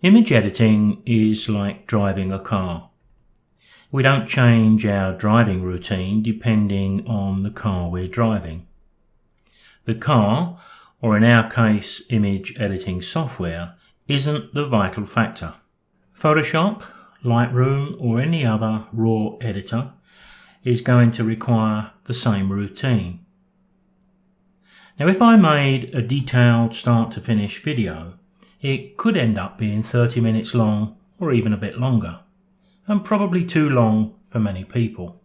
Image editing is like driving a car. We don't change our driving routine depending on the car we're driving. The car, or in our case image editing software, isn't the vital factor. Photoshop, Lightroom or any other raw editor is going to require the same routine. Now if I made a detailed start to finish video, it could end up being 30 minutes long or even a bit longer, and probably too long for many people.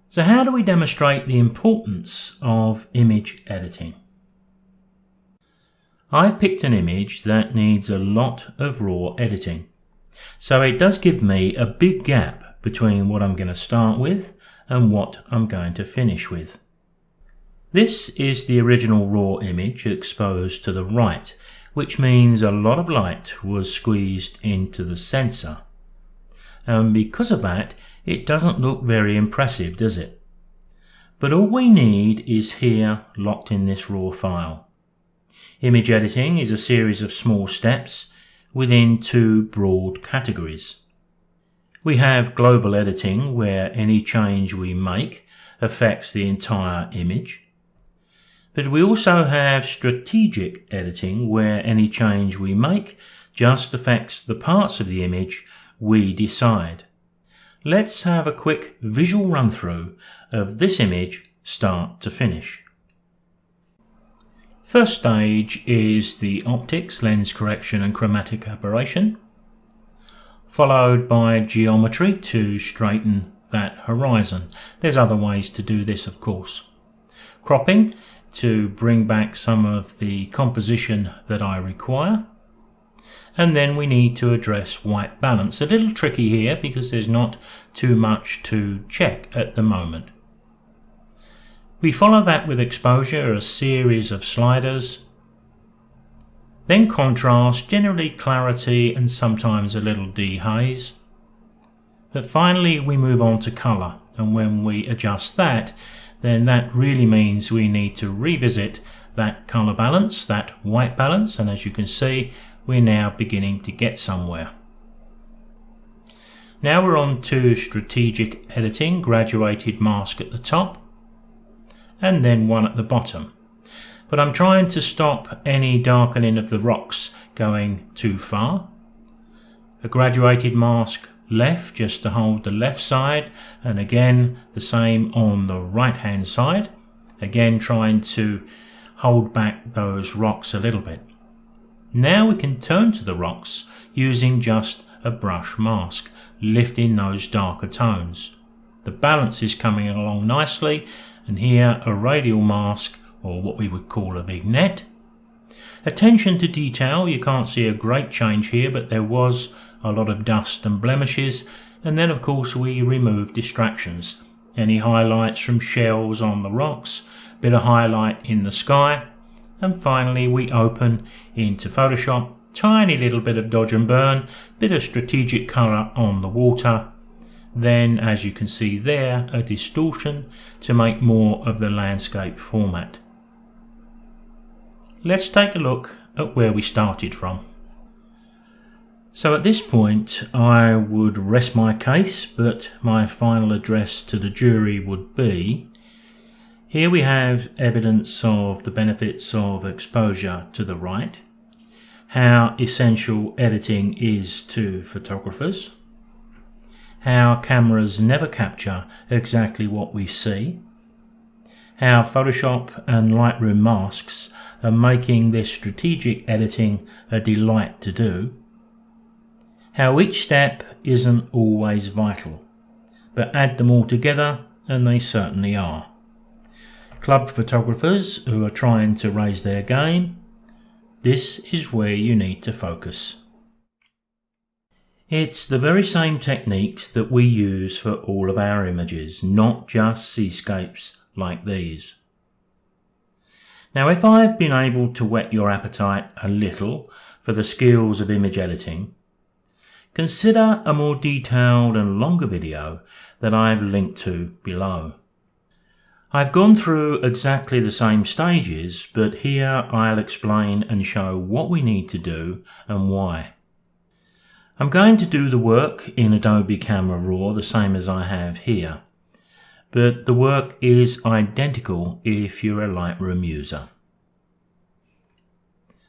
So how do we demonstrate the importance of image editing? I've picked an image that needs a lot of raw editing, so it does give me a big gap between what I'm going to start with and what I'm going to finish with. This is the original raw image exposed to the right, which means a lot of light was squeezed into the sensor. And because of that, it doesn't look very impressive, does it? But all we need is here locked in this raw file. Image editing is a series of small steps within two broad categories. We have global editing, where any change we make affects the entire image. But we also have strategic editing, where any change we make just affects the parts of the image we decide. Let's have a quick visual run through of this image start to finish. First stage is the optics, lens correction and chromatic aberration, followed by geometry to straighten that horizon. There's other ways to do this, of course. Cropping to bring back some of the composition that I require. And then we need to address white balance. A little tricky here because there's not too much to check at the moment. We follow that with exposure, a series of sliders. Then contrast, generally clarity and sometimes a little dehaze. But finally we move on to colour, and when we adjust that, then that really means we need to revisit that colour balance, that white balance, and as you can see, we're now beginning to get somewhere. Now we're on to strategic editing, graduated mask at the top, and then one at the bottom. But I'm trying to stop any darkening of the rocks going too far. A graduated mask left just to hold the left side, and again the same on the right hand side, again trying to hold back those rocks a little bit. Now we can turn to the rocks using just a brush mask, lifting those darker tones. The balance is coming along nicely, and here a radial mask, or what we would call a vignette. Attention to detail, you can't see a great change here, but there was a lot of dust and blemishes, and then of course we remove distractions. Any highlights from shells on the rocks, bit of highlight in the sky, and finally we open into Photoshop, tiny little bit of dodge and burn, bit of strategic colour on the water, then as you can see there a distortion to make more of the landscape format. Let's take a look at where we started from. So at this point I would rest my case, but my final address to the jury would be, here we have evidence of the benefits of exposure to the right, how essential editing is to photographers, how cameras never capture exactly what we see, how Photoshop and Lightroom masks are making this strategic editing a delight to do, how each step isn't always vital, but add them all together and they certainly are. Club photographers who are trying to raise their game, this is where you need to focus. It's the very same techniques that we use for all of our images, not just seascapes like these. Now if I've been able to whet your appetite a little for the skills of image editing, consider a more detailed and longer video that I've linked to below. I've gone through exactly the same stages, but here I'll explain and show what we need to do and why. I'm going to do the work in Adobe Camera Raw the same as I have here, but the work is identical if you're a Lightroom user.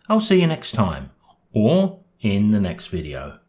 I'll see you next time, or in the next video.